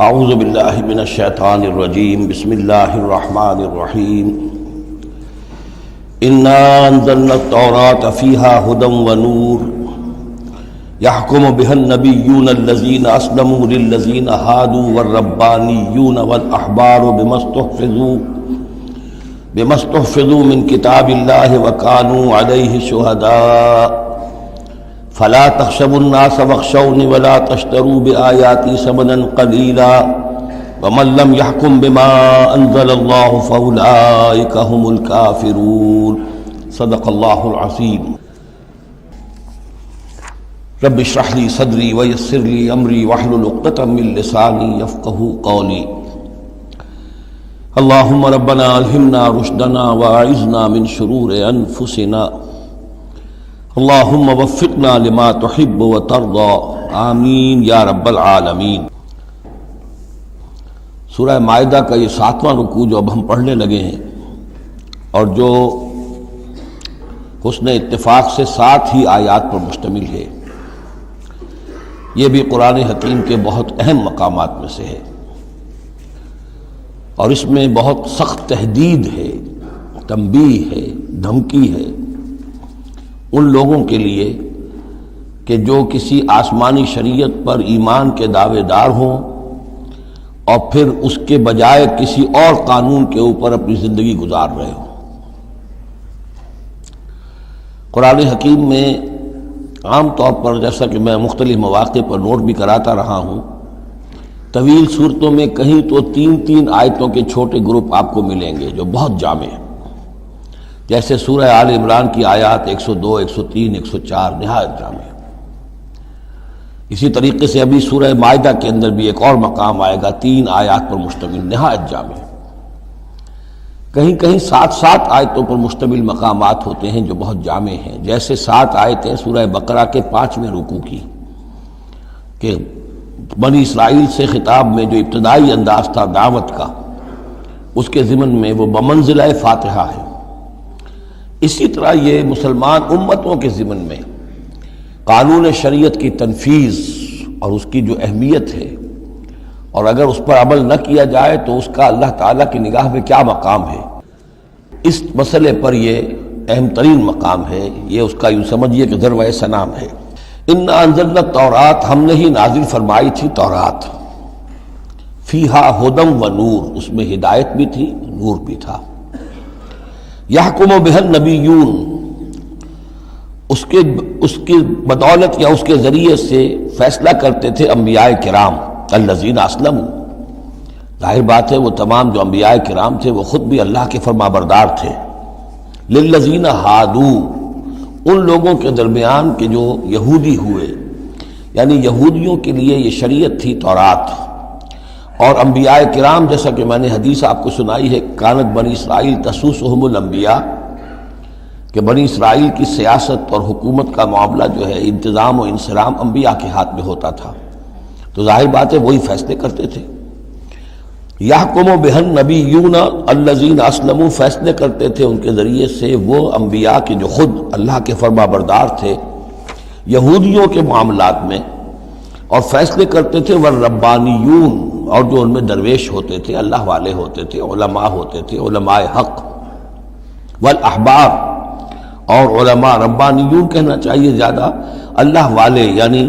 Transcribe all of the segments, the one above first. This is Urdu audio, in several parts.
اعوذ باللہ من الشیطان الرجیم بسم اللہ الرحمن الرحیم انا انزلنا التوراة فیہا ھدی ونور یحکم بہا النبیون الذین اسلموا للذین ھادوا والربانیون والاحبار بما استحفظوا من کتاب اللہ وکانوا علیہ شہداء فلا تخشوا الناس واخشوني ولا تشتروا بآياتي ثمنا قليلا ومن لم يحكم بما أنزل الله فأولئك هم الكافرون صدق الله العظيم رب اشرح لي صدري ويسر لي أمري واحلل عقدة من لساني يفقهوا قولي اللهم ربنا ألهمنا رشدنا وأعذنا من شرور أنفسنا اللہم وفقنا لما تحب وترضى آمین یا رب العالمین۔ سورہ مائدہ کا یہ 7واں رکوع جو اب ہم پڑھنے لگے ہیں اور جو حسن اتفاق سے 7 ہی آیات پر مشتمل ہے، یہ بھی قرآن حکیم کے بہت اہم مقامات میں سے ہے اور اس میں بہت سخت تہدید ہے، تنبیہ ہے، دھمکی ہے ان لوگوں کے لیے کہ جو کسی آسمانی شریعت پر ایمان کے دعوے دار ہوں اور پھر اس کے بجائے کسی اور قانون کے اوپر اپنی زندگی گزار رہے ہوں۔ قرآن حکیم میں عام طور پر، جیسا کہ میں مختلف مواقع پر نوٹ بھی کراتا رہا ہوں، طویل صورتوں میں کہیں تو 3 آیتوں کے چھوٹے گروپ آپ کو ملیں گے جو بہت جامع ہیں، جیسے سورہ آل عمران کی آیات 102، 103، 104 نہایت جامع۔ اسی طریقے سے ابھی سورہ مائدہ کے اندر بھی ایک اور مقام آئے گا 3 آیات پر مشتمل، نہایت جامع۔ کہیں کہیں 7 آیتوں پر مشتمل مقامات ہوتے ہیں جو بہت جامع ہیں، جیسے 7 آیتیں سورہ بقرہ کے 5ویں رکوع کی کہ بنی اسرائیل سے خطاب میں جو ابتدائی انداز تھا دعوت کا، اس کے ضمن میں وہ بمنزلہ فاتحہ ہے۔ اسی طرح یہ مسلمان امتوں کے ضمن میں قانون شریعت کی تنفیذ اور اس کی جو اہمیت ہے، اور اگر اس پر عمل نہ کیا جائے تو اس کا اللہ تعالیٰ کی نگاہ میں کیا مقام ہے، اس مسئلے پر یہ اہم ترین مقام ہے۔ یہ اس کا یوں سمجھیے کہ ذروۂ سنام ہے۔ انا انزلنا التوراۃ، ہم نے ہی نازل فرمائی تھی تورات، فیہا ھدی ونور، اس میں ہدایت بھی تھی، نور بھی تھا۔ یحکم بہا النبیون، اس کی بدولت یا اس کے ذریعے سے فیصلہ کرتے تھے انبیاء کرام، الذین اسلموا، ظاہر بات ہے وہ تمام جو انبیاء کرام تھے وہ خود بھی اللہ کے فرما بردار تھے، للذین ھادوا، ان لوگوں کے درمیان کہ جو یہودی ہوئے، یعنی یہودیوں کے لیے یہ شریعت تھی تورات، اور انبیاء کرام جیسا کہ میں نے حدیث آپ کو سنائی ہے، کانت بنی اسرائیل تسوسہم الانبیاء، کہ بنی اسرائیل کی سیاست اور حکومت کا معاملہ جو ہے، انتظام و انصرام انبیاء کے ہاتھ میں ہوتا تھا، تو ظاہر بات ہے وہی فیصلے کرتے تھے۔ یحکم بہا النبیون الذین اسلموا، فیصلے کرتے تھے ان کے ذریعے سے وہ انبیاء کے جو خود اللہ کے فرما بردار تھے یہودیوں کے معاملات میں، اور فیصلے کرتے تھے والربانیون، اور جو ان میں درویش ہوتے تھے، اللہ والے ہوتے تھے، علماء ہوتے تھے، علماء حق، والاحبار، اور علماء، ربانیون کہنا چاہیے زیادہ، اللہ والے یعنی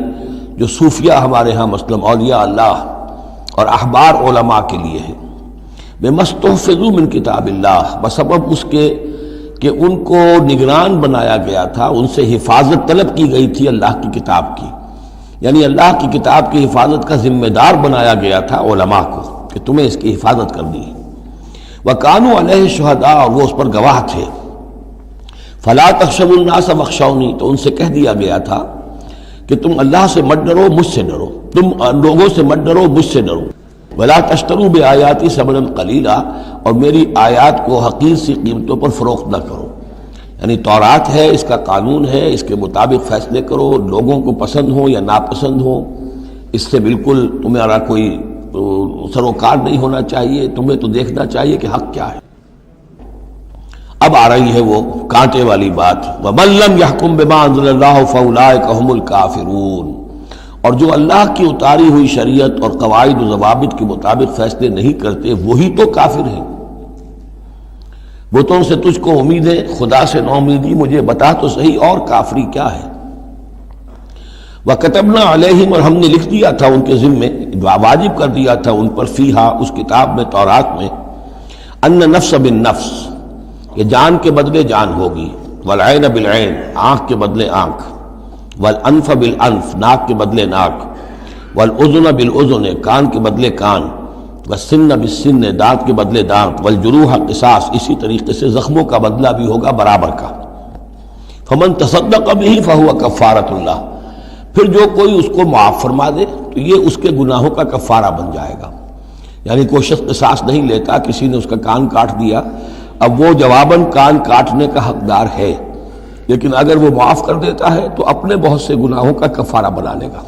جو صوفیہ ہمارے ہاں مثلا اولیاء اللہ، اور احبار علماء کے لیے ہے، بما استحفظوا من کتاب اللہ، بسبب اس کے کہ ان کو نگران بنایا گیا تھا، ان سے حفاظت طلب کی گئی تھی اللہ کی کتاب کی، یعنی اللہ کی کتاب کی حفاظت کا ذمہ دار بنایا گیا تھا علماء کو کہ تمہیں اس کی حفاظت کرنی ہے۔ وَكَانُوا عَلَيْهِ شُهَدَاءَ، اور وہ اس پر گواہ تھے۔ فَلَا تَخْشَوُا النَّاسَ وَاخْشَوْنِي، تو ان سے کہہ دیا گیا تھا کہ تم اللہ سے مت ڈرو، مجھ سے ڈرو، تم لوگوں سے مت ڈرو، مجھ سے ڈرو۔ وَلَا تَشْتَرُوا بِآيَاتِي ثَمَنًا قَلِيلًا، اور میری آیات کو حقیر سی قیمتوں پر فروخت نہ کرو، یعنی تورات ہے، اس کا قانون ہے، اس کے مطابق فیصلے کرو، لوگوں کو پسند ہو یا ناپسند ہو، اس سے بالکل تمہارا کوئی سروکار نہیں ہونا چاہیے، تمہیں تو دیکھنا چاہیے کہ حق کیا ہے۔ اب آ رہی ہے وہ کانٹے والی بات، وَمَن لَّمْ يَحْكُم بِمَا أَنزَلَ اللَّهُ فَأُولَٰئِكَ هُمُ الْكَافِرُونَ، اور جو اللہ کی اتاری ہوئی شریعت اور قواعد و ضوابط کے مطابق فیصلے نہیں کرتے وہی تو کافر ہیں۔ بتوں سے تجھ کو امید ہے، خدا سے نو امیدی، مجھے بتا تو صحیح اور کافری کیا ہے۔ وَكَتَبْنَا عَلَيْهِمْ، اور ہم نے لکھ دیا تھا ان کے ذمے، واجب کر دیا تھا ان پر، فیہا اس کتاب میں، تورات میں، ان نفس بالنفس، کہ جان کے بدلے جان ہوگی، والعین بالعین، آنکھ کے بدلے آنکھ، والانف بالانف، ناک کے بدلے ناک، والاذن بالاذن، کان کے بدلے کان، والسن بالسن، دانت کے بدلے دانت، والجروح قصاص، اسی طریقے سے زخموں کا بدلہ بھی ہوگا برابر کا۔ فمن تصدق به فهو کفارۃ اللہ، پھر جو کوئی اس کو معاف فرما دے تو یہ اس کے گناہوں کا کفارہ بن جائے گا۔ یعنی کوئی شخص قصاص نہیں لیتا، کسی نے اس کا کان کاٹ دیا، اب وہ جواباً کان کاٹنے کا حقدار ہے، لیکن اگر وہ معاف کر دیتا ہے تو اپنے بہت سے گناہوں کا کفارہ بنا لے گا۔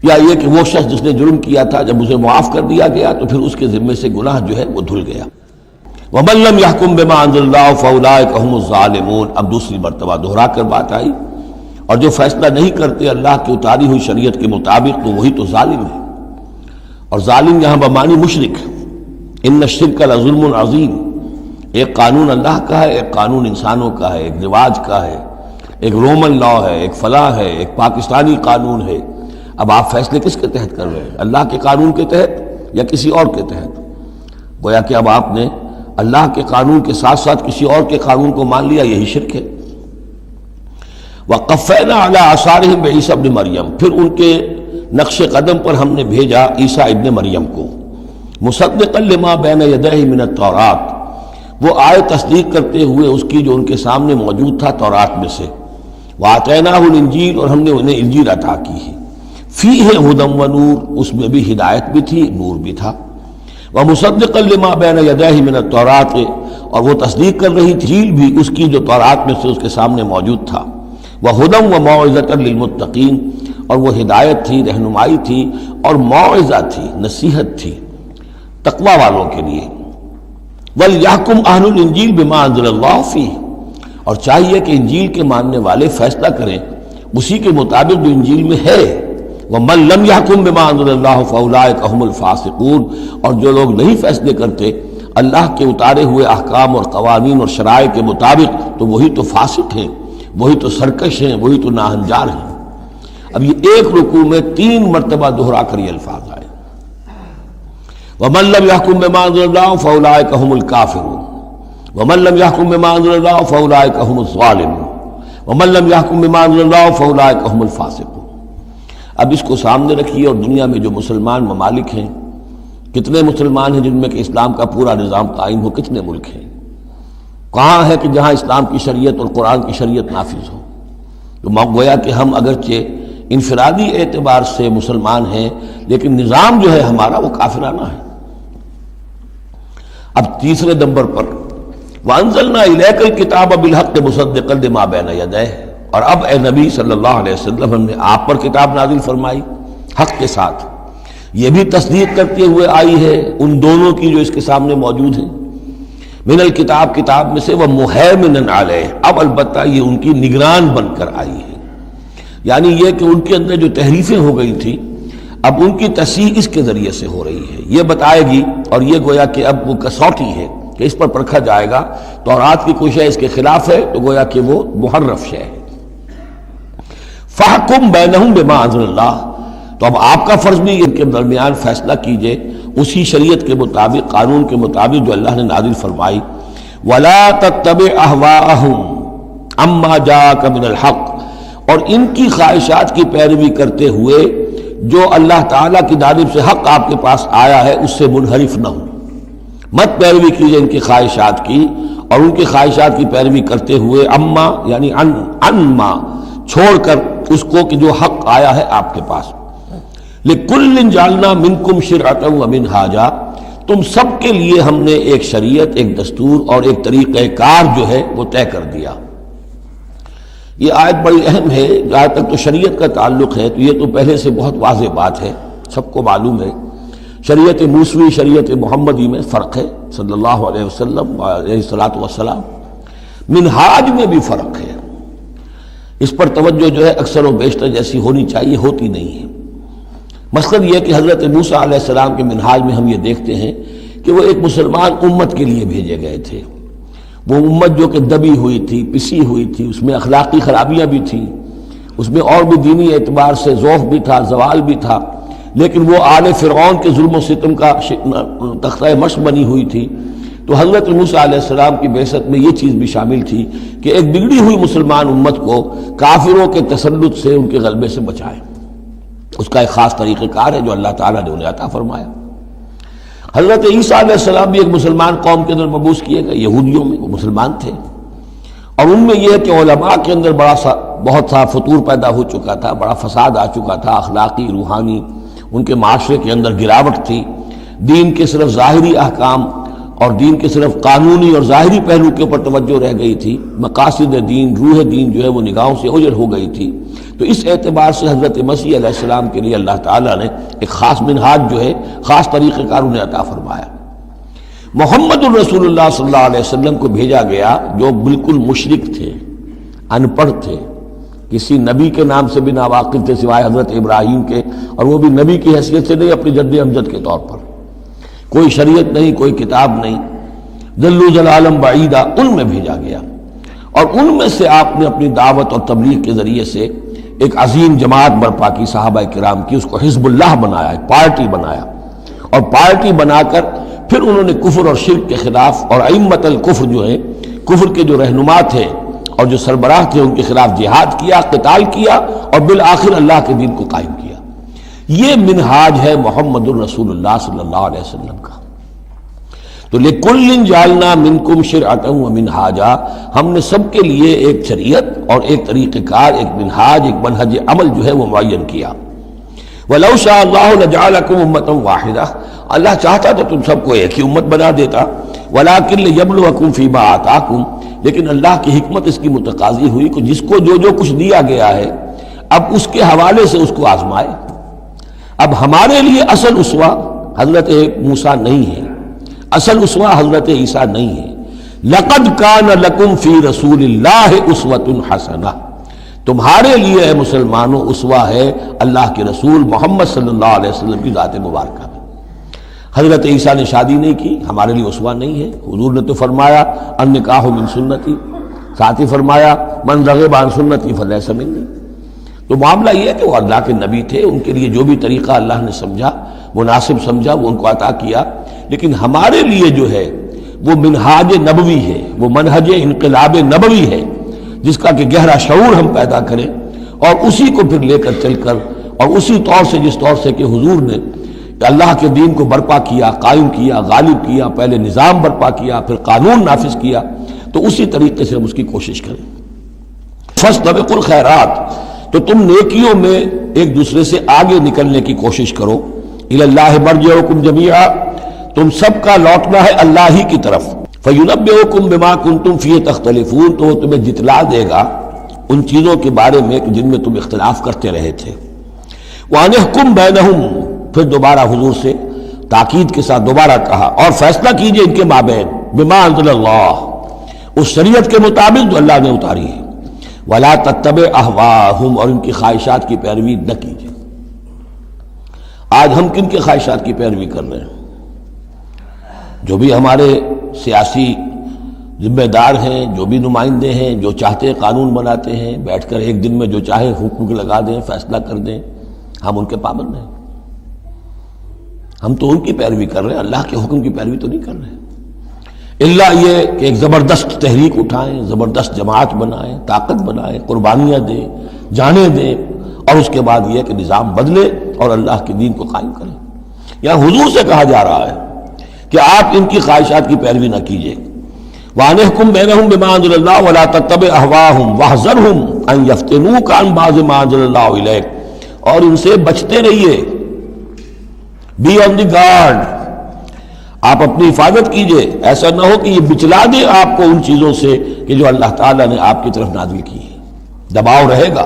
یا یہ کہ وہ شخص جس نے جرم کیا تھا جب اسے معاف کر دیا گیا تو پھر اس کے ذمے سے گناہ جو ہے وہ دھل گیا۔ وَمَن لَّمْ يَحْكُم بِمَا أَنزَلَ اللَّهُ فَأُولَٰئِكَ هُمُ الظَّالِمُونَ، اب دوسری مرتبہ دہرا کر بات آئی، اور جو فیصلہ نہیں کرتے اللہ کی اتاری ہوئی شریعت کے مطابق تو وہی تو ظالم ہے۔ اور ظالم یہاں بمعنی مشرک، ان الشرک لظلم عظیم، ایک قانون اللہ کا ہے، ایک قانون انسانوں کا ہے، ایک رواج کا ہے، ایک رومن لا ہے، ایک فلاں ہے، ایک پاکستانی قانون ہے۔ اب آپ فیصلے کس کے تحت کر رہے ہیں؟ اللہ کے قانون کے تحت یا کسی اور کے تحت؟ گویا کہ اب آپ نے اللہ کے قانون کے ساتھ ساتھ کسی اور کے قانون کو مان لیا، یہی شرک ہے۔ وَقَفَّيْنَا عَلَىٰ آثَارِهِمْ بِعِیسیٰ ابْنِ مریم، پھر ان کے نقش قدم پر ہم نے بھیجا عیسیٰ ابن مریم کو، مصدقا لما بین یدیہ من التوراۃ، وہ آئے تصدیق کرتے ہوئے اس کی جو ان کے سامنے موجود تھا تورات میں سے، وَآتَيْنَاهُ الْإِنْجِيلَ، اور ہم نے انہیں انجیل عطا کی ہے، فیہ ھدی ونور، اس میں بھی ہدایت بھی تھی، نور بھی تھا، ومصدقا لما بین یدیہ من التوراۃ، اور وہ تصدیق کر رہی تھی انجیل بھی اس کی جو تورات میں سے اس کے سامنے موجود تھا، وہدی وموعظۃ للمتقین، اور وہ ہدایت تھی، رہنمائی تھی اور موعظہ تھی، نصیحت تھی تقوی والوں کے لیے۔ وَلْيَحْكُمْ أَهْلُ الْإِنْجِيلِ بِمَا أَنزَلَ اللَّهُ فِيهِ، اور چاہیے کہ انجیل کے ماننے والے فیصلہ کریں اسی کے مطابق جو انجیل میں ہے۔ وَمَن لَّمْ يَحْكُمْ بِمَا أَنزَلَ اللَّهُ فَأُولَٰئِكَ هُمُ الْفَاسِقُونَ، اور جو لوگ نہیں فیصلے کرتے اللہ کے اتارے ہوئے احکام اور قوانین اور شرائع کے مطابق تو وہی تو فاسق ہیں، وہی تو سرکش ہیں، وہی تو ناہنجار ہیں۔ اب یہ ایک رکوع میں 3 مرتبہ دہرا کر یہ الفاظ آئے، وَمَن لَّمْ يَحْكُم بِمَا أَنزَلَ اللَّهُ فَأُولَٰئِكَ هُمُ الْكَافِرُونَ، وَمَن لَّمْ يَحْكُم بِمَا أَنزَلَ اللَّهُ فَأُولَٰئِكَ هُمُ الظَّالِمُونَ، وَمَن لَّمْ يَحْكُم بِمَا أَنزَلَ اللَّهُ فَأُولَٰئِكَ هُمُ الْفَاسِقُونَ۔ اب اس کو سامنے رکھیے، اور دنیا میں جو مسلمان ممالک ہیں، کتنے مسلمان ہیں جن میں کہ اسلام کا پورا نظام قائم ہو؟ کتنے ملک ہیں؟ کہاں ہے کہ جہاں اسلام کی شریعت اور قرآن کی شریعت نافذ ہو؟ تو گویا کہ ہم اگرچہ انفرادی اعتبار سے مسلمان ہیں لیکن نظام جو ہے ہمارا وہ کافرانہ ہے۔ اب تیسرے نمبر پر وَأَنزَلْنَا إِلَيْكَ الْكِتَابَ بِالْحَقِّ مُصَدِّقًا لِمَا بَيْنَ يَدَيْهِ، اور اب اے نبی صلی اللہ علیہ وسلم ہم نے آپ پر کتاب نازل فرمائی حق کے ساتھ، یہ بھی تصدیق کرتے ہوئے آئی ہے ان دونوں کی جو اس کے سامنے موجود ہیں، من الکتاب، کتاب میں سے، وَمُهَيْمِنًا عَلَيْهِ، اب البتہ یہ ان کی نگران بن کر آئی ہے، یعنی یہ کہ ان کے اندر جو تحریفیں ہو گئی تھی اب ان کی تصحیح اس کے ذریعے سے ہو رہی ہے، یہ بتائے گی، اور یہ گویا کہ اب وہ کسوٹی ہے کہ اس پر پرکھا جائے گا، تورات کی کوئی شے اس کے خلاف ہے تو گویا کہ وہ محرف شے ہے۔ فَحْكُم بَيْنَهُم بِمَا أَنزَلَ اللَّهُ، تو اب آپ کا فرض بھی ان کے درمیان فیصلہ کیجئے اسی شریعت کے مطابق، قانون کے مطابق جو اللہ نے نازل فرمائی۔ وَلَا تَتَّبِعْ أَهْوَاءَهُمْ عَمَّا جَاءَكَ مِنَ الْحَقِّ، اور ان کی خواہشات کی پیروی کرتے ہوئے جو اللہ تعالیٰ کی جانب سے حق آپ کے پاس آیا ہے اس سے منحرف نہ ہو، مت پیروی کیجئے ان کی خواہشات کی، اور ان کی خواہشات کی پیروی کرتے ہوئے اما یعنی انما چھوڑ کر اس کو کہ جو حق آیا ہے آپ کے پاس۔ لِكُلٍّ جَعَلْنَا مِنْكُمْ شِرْعَةً وَمِنْهَاجًا، تم سب کے لیے ہم نے ایک شریعت، ایک دستور اور ایک طریقہ کار جو ہے وہ طے کر دیا۔ یہ آیت بڑی اہم ہے، جہاں تک تو شریعت کا تعلق ہے تو یہ تو پہلے سے بہت واضح بات ہے، سب کو معلوم ہے، شریعت موسوی شریعت محمدی میں فرق ہے، صلی اللہ علیہ وسلم علیہ الصلوۃ والسلام، منہاج میں بھی فرق ہے، اس پر توجہ جو ہے اکثر و بیشتر جیسی ہونی چاہیے ہوتی نہیں ہے۔ مثلاً یہ کہ حضرت موسیٰ علیہ السلام کے منہاج میں ہم یہ دیکھتے ہیں کہ وہ ایک مسلمان امت کے لیے بھیجے گئے تھے۔ وہ امت جو کہ دبی ہوئی تھی، پسی ہوئی تھی، اس میں اخلاقی خرابیاں بھی تھیں، اس میں اور بھی دینی اعتبار سے ضعف بھی تھا، زوال بھی تھا، لیکن وہ آل فرعون کے ظلم و ستم کا تختہ مشق بنی ہوئی تھی۔ تو حضرت موسیٰ علیہ السلام کی بعثت میں یہ چیز بھی شامل تھی کہ ایک بگڑی ہوئی مسلمان امت کو کافروں کے تسلط سے، ان کے غلبے سے بچائے۔ اس کا ایک خاص طریقہ کار ہے جو اللہ تعالیٰ نے انہیں عطا فرمایا۔ حضرت عیسیٰ علیہ السلام بھی ایک مسلمان قوم کے اندر مبعوث کیے گئے، یہودیوں میں، وہ مسلمان تھے، اور ان میں یہ ہے کہ علماء کے اندر بہت سا فتور پیدا ہو چکا تھا، بڑا فساد آ چکا تھا، اخلاقی، روحانی، ان کے معاشرے کے اندر گراوٹ تھی، دین کے صرف ظاہری احکام اور دین کے صرف قانونی اور ظاہری پہلو کے اوپر توجہ رہ گئی تھی، مقاصد دین، روح دین جو ہے وہ نگاہوں سے اوجھل ہو گئی تھی۔ تو اس اعتبار سے حضرت مسیح علیہ السلام کے لیے اللہ تعالیٰ نے ایک خاص منہاج جو ہے، خاص طریقہ کار انہیں عطا فرمایا۔ محمد الرسول اللہ صلی اللہ علیہ وسلم کو بھیجا گیا جو بالکل مشرک تھے، ان پڑھ تھے، کسی نبی کے نام سے بھی ناواقف تھے سوائے حضرت ابراہیم کے، اور وہ بھی نبی کی حیثیت سے نہیں، اپنی جد امجد کے طور پر، کوئی شریعت نہیں، کوئی کتاب نہیں، ضلوا ضلالا بعیدا، ان میں بھیجا گیا، اور ان میں سے آپ نے اپنی دعوت اور تبلیغ کے ذریعے سے ایک عظیم جماعت برپا کی صحابہ کرام کی، اس کو حزب اللہ بنایا، ایک پارٹی بنایا، اور پارٹی بنا کر پھر انہوں نے کفر اور شرک کے خلاف، اور ائمۃ الکفر جو ہیں، کفر کے جو رہنما تھے اور جو سربراہ تھے، ان کے خلاف جہاد کیا، قتال کیا، اور بالآخر اللہ کے دین کو قائم کیا۔ یہ منہاج ہے محمد الرسول اللہ صلی اللہ علیہ وسلم کا۔ تو لِكُلٍّ جَعَلْنَا مِنْكُمْ شِرْعَةً وَمِنْهَاجًا، ہم نے سب کے لیے ایک شریعت اور ایک طریقہ کار، ایک منہاج، ایک منہج عمل جو ہے وہ معین کیا۔ وَلَوْ شَاءَ اللَّهُ لَجَعَلَكُمْ أُمَّةً وَاحِدَةً، اللہ چاہتا تو تم سب کو ایک ہی امت بنا دیتا، وَلَكِنْ لِيَبْلُوَكُمْ فِي مَا آتَاكُمْ، لیکن اللہ کی حکمت اس کی متقاضی ہوئی کہ جس کو جو کچھ دیا گیا ہے اب اس کے حوالے سے اس کو آزمائے۔ اب ہمارے لیے اصل اسوہ حضرت موسیٰ نہیں ہے، اصل اسوہ حضرت عیسیٰ نہیں ہے۔ لَقَدْ كَانَ لَكُمْ فِي رَسُولِ اللَّهِ أُسْوَةٌ حَسَنَةٌ، تمہارے لیے اے مسلمانوں اسوہ ہے اللہ کے رسول محمد صلی اللہ علیہ وسلم کی ذات مبارکہ میں۔ حضرت عیسیٰ نے شادی نہیں کی، ہمارے لیے اسوہ نہیں ہے۔ حضور نے تو فرمایا النکاح من سنتی، ساتھ ہی فرمایا من رغب عن سنتی فلیس منی۔ تو معاملہ یہ ہے کہ وہ اللہ کے نبی تھے، ان کے لیے جو بھی طریقہ اللہ نے سمجھا، مناسب سمجھا، وہ ان کو عطا کیا، لیکن ہمارے لیے جو ہے وہ منہاج نبوی ہے، وہ منہج انقلاب نبوی ہے، جس کا کہ گہرا شعور ہم پیدا کریں اور اسی کو پھر لے کر چل کر، اور اسی طور سے جس طور سے کہ حضور نے اللہ کے دین کو برپا کیا، قائم کیا، غالب کیا، پہلے نظام برپا کیا، پھر قانون نافذ کیا، تو اسی طریقے سے ہم اس کی کوشش کریں۔ فاستبقوا الخیرات، تو تم نیکیوں میں ایک دوسرے سے آگے نکلنے کی کوشش کرو۔ الی اللہ مرجعکم جمیعا، تم سب کا لوٹنا ہے اللہ ہی کی طرف۔ فینبئکم بما کنتم فیہ تختلفون، تو وہ تمہیں جتلا دے گا ان چیزوں کے بارے میں جن میں تم اختلاف کرتے رہے تھے۔ وان احکم بینہم، پھر دوبارہ حضور سے تاکید کے ساتھ دوبارہ کہا، اور فیصلہ کیجئے ان کے مابین، بما انزل اللہ، اس شریعت کے مطابق جو اللہ نے اتاری ہے۔ ولا تتبع اہواہم، اور ان کی خواہشات کی پیروی نہ کیجیے۔ آج ہم کن کے خواہشات کی پیروی کر رہے ہیں؟ جو بھی ہمارے سیاسی ذمہ دار ہیں، جو بھی نمائندے ہیں، جو چاہتے ہیں قانون بناتے ہیں، بیٹھ کر ایک دن میں جو چاہے حکم لگا دیں، فیصلہ کر دیں، ہم ان کے پابند ہیں۔ ہم تو ان کی پیروی کر رہے ہیں، اللہ کے حکم کی پیروی تو نہیں کر رہے، اللہ یہ کہ ایک زبردست تحریک اٹھائیں، زبردست جماعت بنائیں، طاقت بنائیں، قربانیاں دیں، جانیں دیں، اور اس کے بعد یہ کہ نظام بدلے اور اللہ کے دین کو قائم کریں۔ یہاں حضور سے کہا جا رہا ہے کہ آپ ان کی خواہشات کی پیروی نہ کیجیے۔ وَأَنِ احْكُم بَيْنَهُم بِمَا أَنزَلَ اللَّهُ وَلَا تَتَّبِعْ أَهْوَاءَهُمْ وَاحْذَرْهُمْ أَن يَفْتِنُوكَ عَن بَعْضِ مَا أَنزَلَ اللَّهُ إِلَيْكَ، اور ان سے بچتے رہیے، بی آن دی گارڈ، آپ اپنی حفاظت کیجئے، ایسا نہ ہو کہ یہ بچلا دے آپ کو ان چیزوں سے کہ جو اللہ تعالیٰ نے آپ کی طرف نازل کی ہے۔ دباؤ رہے گا،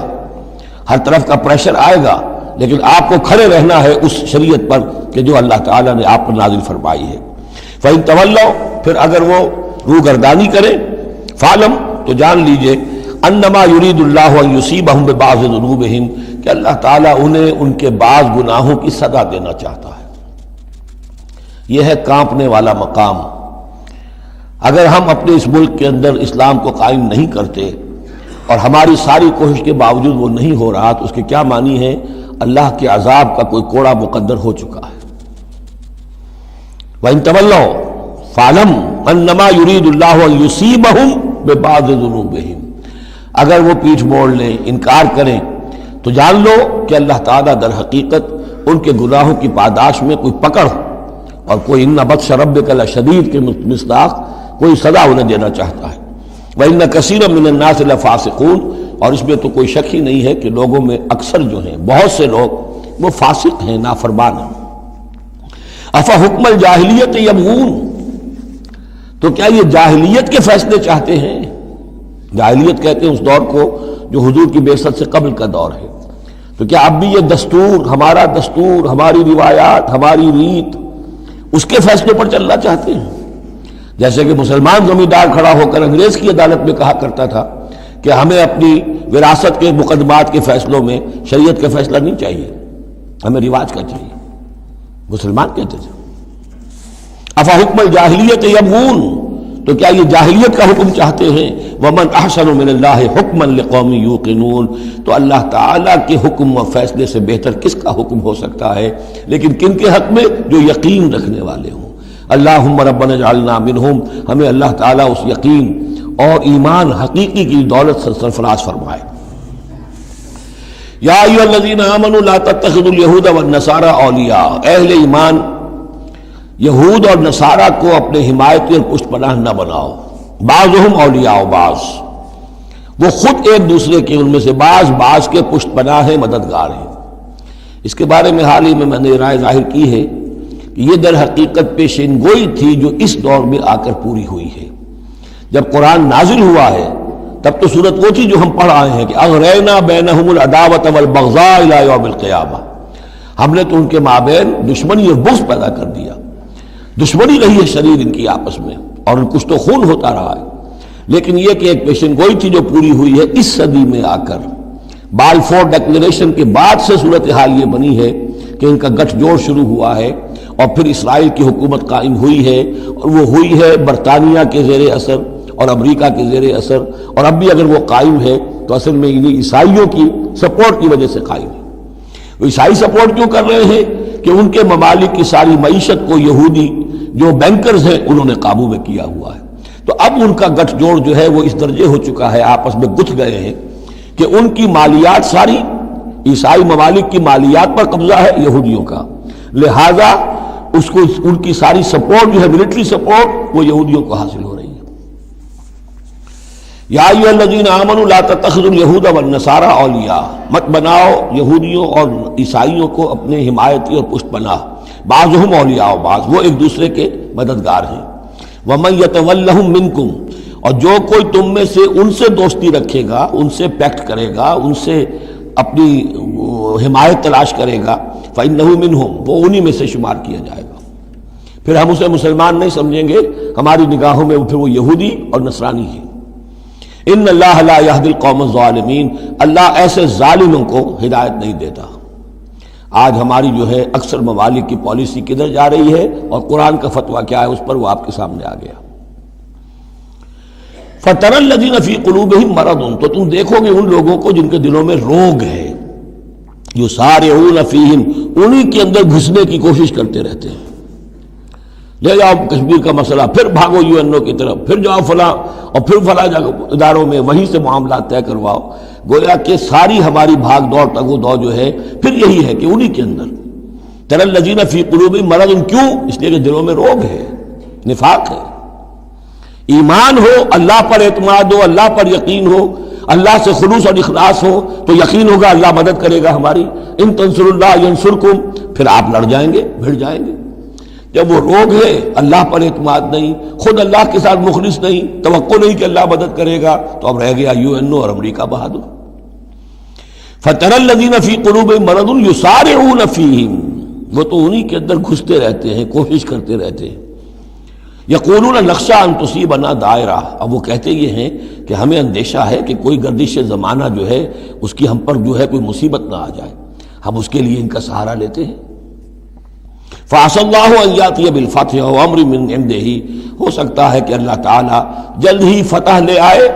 ہر طرف کا پریشر آئے گا، لیکن آپ کو کھڑے رہنا ہے اس شریعت پر کہ جو اللہ تعالیٰ نے آپ پر نازل فرمائی ہے۔ فَإِن تَوَلَّوْا، پھر اگر وہ روگردانی کرے، فَعْلَمْ، تو جان لیجئے، انما یرید اللہ ان یصیبہم ببعض ذنوبہم، کہ اللہ تعالیٰ انہیں ان کے بعض گناہوں کی سزا دینا چاہتا ہے۔ یہ ہے کانپنے والا مقام۔ اگر ہم اپنے اس ملک کے اندر اسلام کو قائم نہیں کرتے اور ہماری ساری کوشش کے باوجود وہ نہیں ہو رہا، تو اس کے کیا معنی ہے؟ اللہ کے عذاب کا کوئی کوڑا مقدر ہو چکا ہے۔ وَإِن تَوَلَّوْا فَاعْلَمْ أَنَّمَا يُرِيدُ اللَّهُ أَن يُصِيبَهُم بِبَعْضِ ذُنُوبِهِمْ، اگر وہ پیٹھ موڑ لیں، انکار کریں، تو جان لو کہ اللہ تعالیٰ در حقیقت ان کے گناہوں کی پاداش میں کوئی پکڑ اور کوئی ان بطش ربک لشدید کے مصداق کوئی سزا انہیں دینا چاہتا ہے۔ وَإِنَّ كَثِيرًا مِّنَ النَّاسِ لَفَاسِقُونَ، اور اس میں تو کوئی شک ہی نہیں ہے کہ لوگوں میں اکثر جو ہیں، بہت سے لوگ وہ فاسق ہیں، نافرمان ہیں۔ أَفَحُكْمَ الْجَاهِلِيَّةِ يَبْغُونَ، تو کیا یہ جاہلیت کے فیصلے چاہتے ہیں؟ جاہلیت کہتے ہیں اس دور کو جو حضور کی بعثت سے قبل کا دور ہے۔ تو کیا اب بھی یہ دستور، ہماری روایات، ہماری ریت، اس کے فیصلے پر چلنا چاہتے ہیں؟ جیسے کہ مسلمان زمیندار کھڑا ہو کر انگریز کی عدالت میں کہا کرتا تھا کہ ہمیں اپنی وراثت کے مقدمات کے فیصلوں میں شریعت کا فیصلہ نہیں چاہیے، ہمیں رواج کا چاہیے، مسلمان کہتے تھے۔ افحکم الجاہلیت یبغون، تو کیا یہ جاہلیت کا حکم چاہتے ہیں؟ ومن احسن من اللہ حکما لقوم یوقنون، تو اللہ تعالیٰ کے حکم و فیصلے سے بہتر کس کا حکم ہو سکتا ہے؟ لیکن کن کے حق میں؟ جو یقین رکھنے والے ہوں۔ اللہم ربنا اجعلنا منہم، ہمیں اللہ تعالیٰ اس یقین اور ایمان حقیقی کی دولت سے سرفراز فرمائے۔ یا ایھا الذین آمنوا لا تتخذوا اليہود والنصارى اولیاء، اہل ایمان یہود اور نصارہ کو اپنے حمایتی اور پشت پناہ نہ بناؤ۔ بعضهم اولیاء بعض، وہ خود ایک دوسرے کے، ان میں سے بعض کے پشت پناہ ہیں، مددگار ہیں۔ اس کے بارے میں حال ہی میں نے رائے ظاہر کی ہے کہ یہ در حقیقت پیشین گوئی تھی جو اس دور میں آ کر پوری ہوئی ہے۔ جب قرآن نازل ہوا ہے تب تو صورت وہ تھی جو ہم پڑھ آئے ہیں کہ اغرینا بینہم العداوۃ والبغضاء الی یوم القیامہ، ہم نے تو ان کے مابین دشمنی اور بغض پیدا کر دیا، دشمنی رہی ہے شریر ان کی آپس میں، اور کچھ تو خون ہوتا رہا ہے۔ لیکن یہ کہ ایک پیشن گوئی تھی جو پوری ہوئی ہے اس صدی میں آ کر۔ بالفور ڈکلیریشن کے بعد سے صورتحال یہ بنی ہے کہ ان کا گٹھ جوڑ شروع ہوا ہے، اور پھر اسرائیل کی حکومت قائم ہوئی ہے، اور وہ ہوئی ہے برطانیہ کے زیر اثر اور امریکہ کے زیر اثر، اور اب بھی اگر وہ قائم ہے تو اصل میں انہیں عیسائیوں کی سپورٹ کی وجہ سے قائم ہے۔ وہ عیسائی سپورٹ کیوں کر رہے ہیں؟ کہ ان کے ممالک کی ساری معیشت کو یہودی جو بینکرز ہیں انہوں نے قابو میں کیا ہوا ہے۔ تو اب ان کا گٹھ جوڑ جو ہے وہ اس درجے ہو چکا ہے، آپس میں گتھ گئے ہیں کہ ان کی مالیات ساری عیسائی ممالک کی مالیات پر قبضہ ہے یہودیوں کا، لہذا اس کو ان کی ساری سپورٹ جو ہے ملٹری سپورٹ وہ یہودیوں کو حاصل ہو رہی ہے۔ یا ایھا الذین آمنوا لا تتخذوا اليہود والنصارى اولیاء، مت بناؤ یہودیوں اور عیسائیوں کو اپنے حمایتی اور پشت پناہ۔ بعضهم اولیاء بعض، وہ ایک دوسرے کے مددگار ہیں۔ ومن یتولہم منکم، اور جو کوئی تم میں سے ان سے دوستی رکھے گا، ان سے پیکٹ کرے گا، ان سے اپنی حمایت تلاش کرے گا، فإنہ منہم، وہ انہی میں سے شمار کیا جائے گا۔ پھر ہم اسے مسلمان نہیں سمجھیں گے، ہماری نگاہوں میں پھر وہ یہودی اور نصرانی ہے۔ ان اللہ لا یہدی القوم الظالمین، اللہ ایسے ظالموں کو ہدایت نہیں دیتا۔ آج ہماری جو ہے اکثر ممالک کی پالیسی کدھر جا رہی ہے اور قرآن کا فتویٰ کیا ہے اس پر وہ آپ کے سامنے آ گیا۔ فَتَرَى الَّذِينَ فِي قُلُوبِهِم مَرَضٌ، تو تم دیکھو گے ان لوگوں کو جن کے دلوں میں روگ ہے، یُسَارِعُونَ فِيهِم، انہی کے اندر گھسنے کی کوشش کرتے رہتے ہیں۔ لے جاؤ کشمیر کا مسئلہ، پھر بھاگو UN کی طرف، پھر جاؤ فلاں اور پھر فلاں اداروں میں، وہیں سے معاملات طے کرواؤ۔ گویا کہ ساری ہماری بھاگ دوڑ تگو دو جو ہے پھر یہی ہے کہ انہی کے اندر تَرَى الَّذِينَ فِي قُلُوبِهِم مَرَضٌ، کیوں؟ اس لیے کہ دلوں میں روگ ہے، نفاق ہے۔ ایمان ہو، اللہ پر اعتماد ہو، اللہ پر یقین ہو، اللہ سے خلوص اور اخلاص ہو تو یقین ہوگا اللہ مدد کرے گا ہماری۔ ان تنصروا اللہ ینصرکم، پھر آپ لڑ جائیں گے، بھڑ جائیں گے۔ جب وہ روگ ہے، اللہ پر اعتماد نہیں، خود اللہ کے ساتھ مخلص نہیں، توقع نہیں کہ اللہ مدد کرے گا، تو اب رہ گیا UN اور امریکہ بہادر۔ فَتَرَى الَّذِينَ فِي قُلُوبِهِم مَرَضٌ يُسَارِعُونَ فِيهِم، وہ تو انہی کے اندر گھستے رہتے ہیں، کوشش کرتے رہتے ہیں۔ یقولون نخشى ان تصیبنا دائرہ، اب وہ کہتے یہ ہیں کہ ہمیں اندیشہ ہے کہ کوئی گردش زمانہ جو ہے اس کی ہم پر جو ہے کوئی مصیبت نہ آ جائے، ہم اس کے لیے ان کا سہارا لیتے ہیں۔ فعسى الله ان ياتي بالفتح وامر من عنده، ہو سکتا ہے کہ اللہ تعالیٰ جلد ہی فتح لے آئے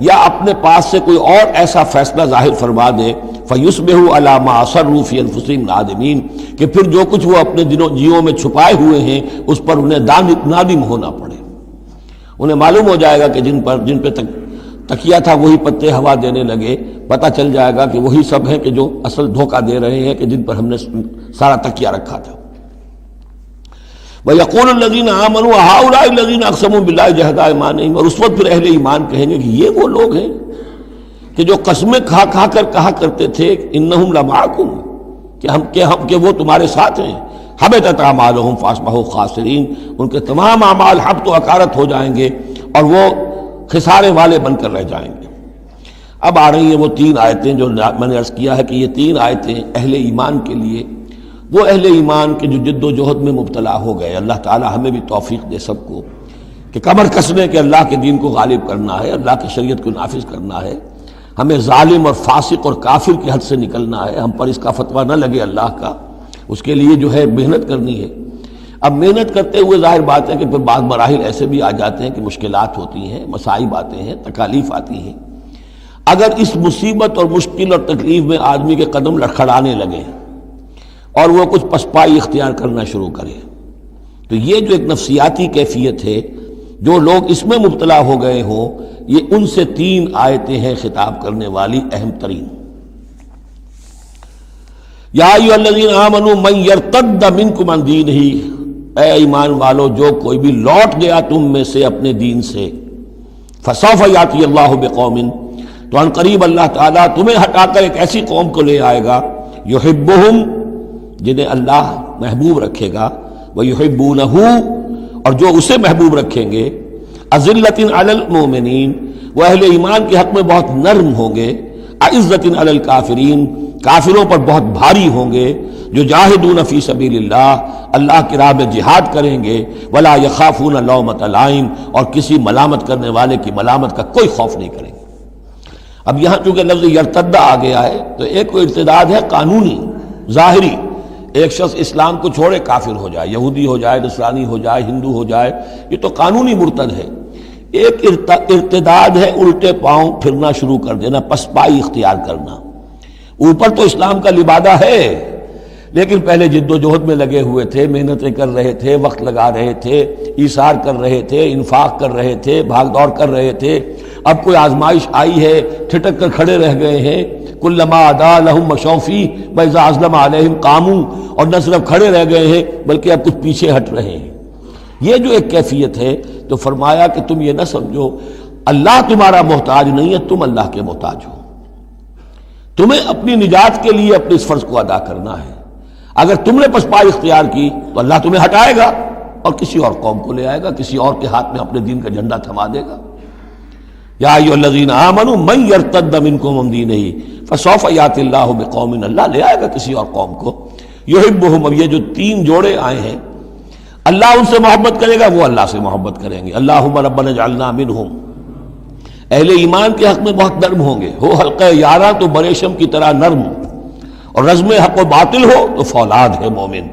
یا اپنے پاس سے کوئی اور ایسا فیصلہ ظاہر فرما دے، فیصبحوا علی ما اصروا فی انفسهم نادمین، کہ پھر جو کچھ وہ اپنے جیوں میں چھپائے ہوئے ہیں اس پر انہیں نادم ہونا پڑے۔ انہیں معلوم ہو جائے گا کہ جن پہ تکیہ تھا وہی پتے ہوا دینے لگے، پتہ چل جائے گا کہ وہی سب ہیں کہ جو اصل دھوکہ دے رہے ہیں کہ جن پر ہم نے سارا تکیہ رکھا تھا۔ وَيَقُولُ الَّذِينَ آمَنُوا هَؤُلَاءِ الَّذِينَ أَقْسَمُوا بِاللَّهِ جَهْدَ أَيْمَانِهِمْ، اور اس وقت پھر اہل ایمان کہیں گے کہ یہ وہ لوگ ہیں کہ جو قسمیں کھا کھا کر کہا کرتے تھے اِنَّهُمْ لَمَعَكُمْ کہ وہ تمہارے ساتھ ہیں، حَبِطَتْ أَعْمَالُهُمْ فَأَصْبَحُوا خَاسِرِينَ، ان کے تمام اعمال حبط و اکارت ہو جائیں گے اور وہ خسارے والے بن کر رہ جائیں گے۔ اب آ رہی ہیں وہ تین آیتیں جو میں نے عرض کیا ہے کہ یہ تین آیتیں اہل ایمان کے لیے، وہ اہل ایمان کے جو جد و جہد میں مبتلا ہو گئے، اللہ تعالی ہمیں بھی توفیق دے سب کو کہ کمر کسنے کے اللہ کے دین کو غالب کرنا ہے، اللہ کی شریعت کو نافذ کرنا ہے، ہمیں ظالم اور فاسق اور کافر کی حد سے نکلنا ہے، ہم پر اس کا فتویٰ نہ لگے اللہ کا، اس کے لیے جو ہے محنت کرنی ہے۔ اب محنت کرتے ہوئے ظاہر بات ہے کہ پھر بعض مراحل ایسے بھی آ جاتے ہیں کہ مشکلات ہوتی ہیں، مصائب آتے ہیں، تکالیف آتی ہیں۔ اگر اس مصیبت اور مشکل اور تکلیف میں آدمی کے قدم لڑکھڑانے لگے اور وہ کچھ پسپائی اختیار کرنا شروع کرے، تو یہ جو ایک نفسیاتی کیفیت ہے، جو لوگ اس میں مبتلا ہو گئے ہوں، یہ ان سے تین آیتیں ہیں خطاب کرنے والی اہم ترین۔ یا ایھا الذین آمنوا من یرتد منکم عن دینہ، اے ایمان والو جو کوئی بھی لوٹ گیا تم میں سے اپنے دین سے، فسوف یاتی اللہ بقوم، تو ان قریب اللہ تعالیٰ تمہیں ہٹا کر ایک ایسی قوم کو لے آئے گا، یحبہم، جنہیں اللہ محبوب رکھے گا، وَيُحِبُّونَهُ، اور جو اسے محبوب رکھیں گے، أَذِلَّةٍ عَلَى الْمُؤْمِنِينَ، وہ اہل ایمان کے حق میں بہت نرم ہوں گے، أَعِزَّةٍ عَلَى الْكَافِرِينَ، کافروں پر بہت بھاری ہوں گے، جو جاہدون فی سبیل اللہ کی راہ میں جہاد کریں گے، وَلَا يَخَافُونَ لَوْمَةَ لَائِمٍ، اور کسی ملامت کرنے والے کی ملامت کا کوئی خوف نہیں کریں گے۔ اب یہاں چونکہ لفظ یرتدہ آ گیا ہے تو ایک ارتداد ہے قانونی ظاہری، ایک شخص اسلام کو چھوڑے کافر ہو جائے، یہودی ہو جائے، نصرانی ہو جائے، ہندو ہو جائے، یہ تو قانونی مرتد ہے۔ ایک ارتداد ہے الٹے پاؤں پھرنا شروع کر دینا، پسپائی اختیار کرنا۔ اوپر تو اسلام کا لبادہ ہے، لیکن پہلے جد و جہد میں لگے ہوئے تھے، محنتیں کر رہے تھے، وقت لگا رہے تھے، ایثار کر رہے تھے، انفاق کر رہے تھے، بھاگ دوڑ کر رہے تھے، اب کوئی آزمائش آئی ہے، ٹھٹک کر کھڑے رہ گئے ہیں۔ کلما عدا لہم مشوا فیہ واذا اظلم علیہم قاموا، اور نہ صرف کھڑے رہ گئے ہیں بلکہ اب کچھ پیچھے ہٹ رہے ہیں۔ یہ جو ایک کیفیت ہے، تو فرمایا کہ تم یہ نہ سمجھو اللہ تمہارا محتاج نہیں ہے، تم اللہ کے محتاج ہو، تمہیں اپنی نجات کے لیے اپنے اس فرض کو ادا کرنا ہے۔ اگر تم نے پسپائی اختیار کی تو اللہ تمہیں ہٹائے گا اور کسی اور قوم کو لے آئے گا، کسی اور کے ہاتھ میں اپنے دین کا جھنڈا تھما دے گا۔ یا ایھا الذین آمنوا من یرتد منکم عن دینہ فسوف یاتی اللہ بقوم، اللہ لے آئے گا کسی اور قوم کو، یحبہم۔ اب یہ جو تین جوڑے آئے ہیں، اللہ ان سے محبت کرے گا، وہ اللہ سے محبت کریں گے۔ اللہم ربنا اجعلنا منہم، اہل ایمان کے حق میں بہت نرم ہوں گے، ہو حلقہ یاراں تو بریشم کی طرح نرم، اور رزم حق و باطل ہو تو فولاد ہے مومن،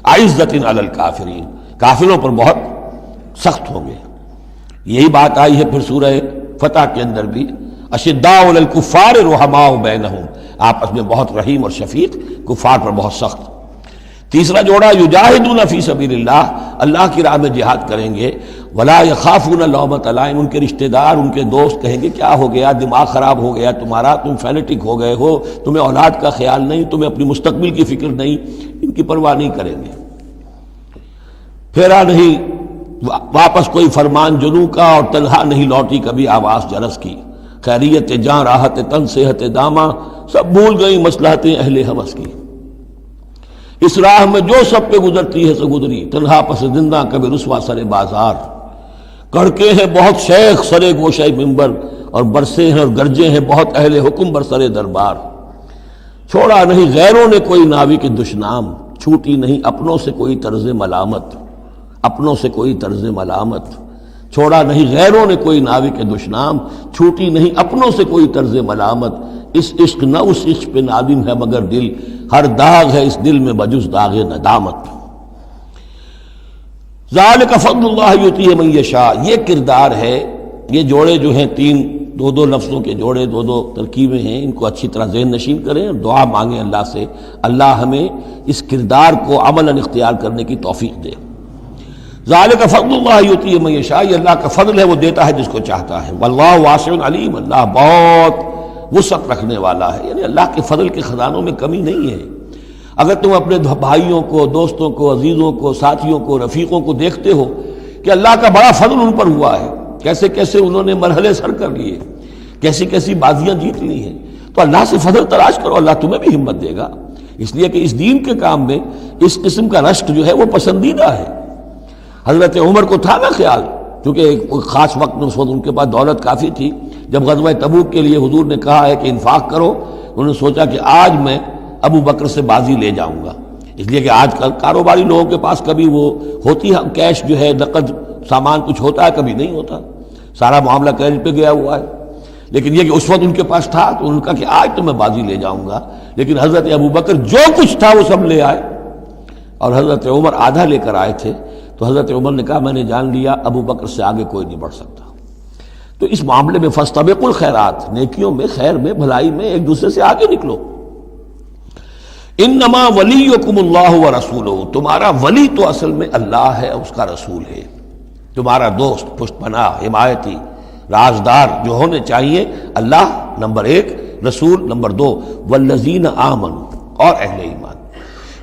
عزت علی الکافرین، کافروں پر بہت سخت ہوں گے۔ یہی بات آئی ہے پھر سورہ فتح کے اندر بھی، اشداء علی الکفار رحماء بینہم، آپس میں بہت رحیم اور شفیق، کفار پر بہت سخت۔ تیسرا جوڑا یجاہدون فی سبیل اللہ، اللہ کی راہ میں جہاد کریں گے، ولا یخافون لومۃ لائم، ان کے رشتہ دار، ان کے دوست کہیں گے کیا ہو گیا، دماغ خراب ہو گیا تمہارا، تم فینیٹک ہو گئے ہو، تمہیں اولاد کا خیال نہیں، تمہیں اپنی مستقبل کی فکر نہیں، ان کی پرواہ نہیں کریں گے۔ پھیرا نہیں واپس کوئی فرمان جنوں کا، اور تنہا نہیں لوٹی کبھی آواز جرس کی، خیریت جاں راحت تن صحت داماں، سب بھول گئی مصلحتیں اہل ہوس کی۔ اس راہ میں جو سب پہ گزرتی ہے سو گزری، تنہا پس زندہ کبھی رسوا سر بازار، کڑکے ہیں بہت شیخ سرے گوشہ منبر، اور برسے ہیں اور گرجے ہیں بہت اہل حکم بر سر دربار۔ چھوڑا نہیں غیروں نے کوئی ناوی کے دشنام، چھوٹی نہیں اپنوں سے کوئی طرز ملامت۔ اپنوں سے کوئی طرز ملامت، چھوڑا نہیں غیروں نے کوئی ناوی کے دشنام، چھوٹی نہیں اپنوں سے کوئی طرز ملامت، اس عشق نہ اس عشق پہ نادم ہے مگر دل، ہر داغ ہے اس دل میں بجز داغ ندامت۔ ذالک فضل اللہ یؤتیہ من یشاء، یہ کردار ہے، یہ جوڑے جو ہیں تین دو دو لفظوں کے جوڑے، دو دو ترکیبیں ہیں، ان کو اچھی طرح ذہن نشین کریں اور دعا مانگیں اللہ سے، اللہ ہمیں اس کردار کو عملاً اختیار کرنے کی توفیق دے۔ ذالک فضل اللہ یؤتیہ من یشاء، یہ اللہ کا فضل ہے، وہ دیتا ہے جس کو چاہتا ہے، واللہ واسع علیم، اللہ بہت وسعت رکھنے والا ہے، یعنی اللہ کے فضل کے خزانوں میں کمی نہیں ہے۔ اگر تم اپنے بھائیوں کو، دوستوں کو، عزیزوں کو، ساتھیوں کو، رفیقوں کو دیکھتے ہو کہ اللہ کا بڑا فضل ان پر ہوا ہے، کیسے کیسے انہوں نے مرحلے سر کر لیے، کیسی کیسی بازیاں جیت لی ہیں، تو اللہ سے فضل تلاش کرو، اللہ تمہیں بھی ہمت دے گا، اس لیے کہ اس دین کے کام میں اس قسم کا رشک جو ہے وہ پسندیدہ ہے۔ حضرت عمر کو تھا نا خیال، کیونکہ ایک خاص وقت میں اس وقت ان کے پاس دولت کافی تھی، جب غزوہ تبوک کے لیے حضور نے کہا ہے کہ انفاق کرو، انہوں نے سوچا کہ آج میں ابو بکر سے بازی لے جاؤں گا، اس لیے کہ آج کل کاروباری لوگوں کے پاس کبھی وہ ہوتی ہے کیش جو ہے، نقد سامان کچھ ہوتا ہے، کبھی نہیں ہوتا، سارا معاملہ کریڈٹ پہ گیا ہوا ہے، لیکن یہ کہ اس وقت ان کے پاس تھا تو انہوں نے کہا کہ آج تو میں بازی لے جاؤں گا، لیکن حضرت ابو بکر جو کچھ تھا وہ سب لے آئے اور حضرت عمر آدھا لے کر آئے تھے، تو حضرت عمر نے کہا میں نے جان لیا ابو بکر سے آگے کوئی نہیں بڑھ سکتا۔ تو اس معاملے میں فاستبقوا الخیرات، نیکیوں میں، خیر میں، بھلائی میں ایک دوسرے سے آگے نکلو۔ انما ولیکم اللہ ورسولہ، تمہارا ولی تو اصل میں اللہ ہے، اس کا رسول ہے، تمہارا دوست، پشت پناہ، حمایتی، رازدار جو ہونے چاہیے اللہ نمبر ایک، رسول نمبر دو، والذین آمنوا، اور اہل ایمان۔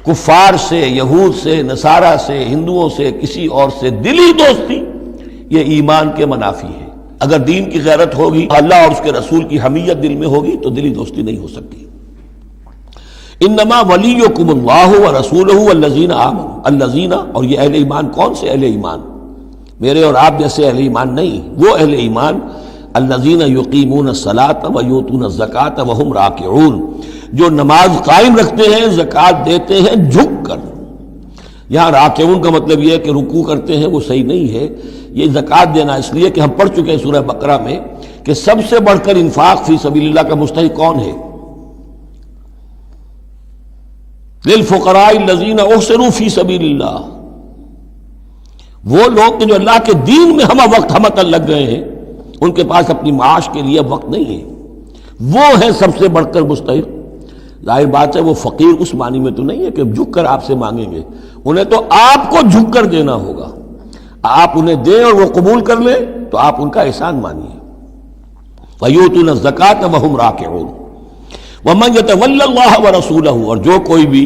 کفار سے، یہود سے، نصارہ سے، ہندوؤں سے، کسی اور سے دلی دوستی یہ ایمان کے منافی ہے۔ اگر دین کی غیرت ہوگی، اللہ اور اس کے رسول کی حمیت دل میں ہوگی تو دلی دوستی نہیں ہو سکتی۔ انما ولیکم اللہ ورسولہ والذین آمنوا، الذین، اور یہ اہل ایمان کون سے اہل ایمان؟ میرے اور آپ جیسے اہل ایمان نہیں، وہ اہل ایمان الذین یقیمون الصلاۃ ویؤتون الزکاۃ وہم راکعون، جو نماز قائم رکھتے ہیں، زکوٰۃ دیتے ہیں جھک کر۔ یہاں راکعون کا مطلب یہ ہے کہ رکوع کرتے ہیں، وہ صحیح نہیں ہے، یہ زکوٰۃ دینا اس لیے کہ ہم پڑھ چکے ہیں سورہ بقرہ میں کہ سب سے بڑھ کر انفاق فی سبیل اللہ کا مستحق کون ہے؟ للفقراء الذین احصروا فی سبیل اللہ، وہ لوگ کہ جو اللہ کے دین میں ہمہ وقت ہمتن لگ گئے ہیں، ان کے پاس اپنی معاش کے لیے وقت نہیں ہے، وہ ہے سب سے بڑھ کر مستحق۔ ظاہر بات ہے وہ فقیر اس معنی میں تو نہیں ہے کہ جھک کر آپ سے مانگیں گے، انہیں تو آپ کو جھک کر دینا ہوگا، آپ انہیں دیں اور وہ قبول کر لیں تو آپ ان کا احسان مانیے۔ وَيُؤْتُونَ الزَّكَاةَ وَهُمْ رَاكِعُونَ وَمَنْ يَتَوَلَّ اللَّهَ وَرَسُولَهُ، اور جو کوئی بھی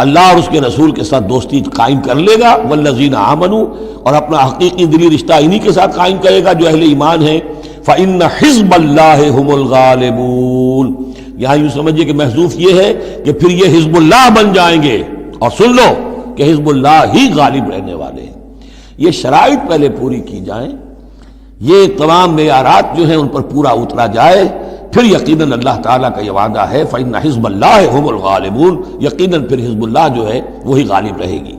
اللہ اور اس کے رسول کے ساتھ دوستی قائم کر لے گا، والذین آمنوا، اور اپنا حقیقی دلی رشتہ انہی کے ساتھ قائم کرے گا جو اہل ایمان ہیں، فَإِنَّ حِزْبَ اللَّهِ هُمُ الْغَالِبُونَ، یہاں یوں سمجھیے کہ محذوف یہ ہے کہ پھر یہ حزب اللہ بن جائیں گے، اور سن لو کہ حزب اللہ ہی غالب رہنے والے ہیں۔ یہ شرائط پہلے پوری کی جائیں، یہ تمام معیارات جو ہیں ان پر پورا اترا جائے، پھر یقیناً اللہ تعالیٰ کا یہ وعدہ ہے فَإِنَّ حِزْبَ اللَّهِ هُمُ الْغَالِبُونَ، یقیناً پھر حزب اللہ جو ہے وہی غالب رہے گی۔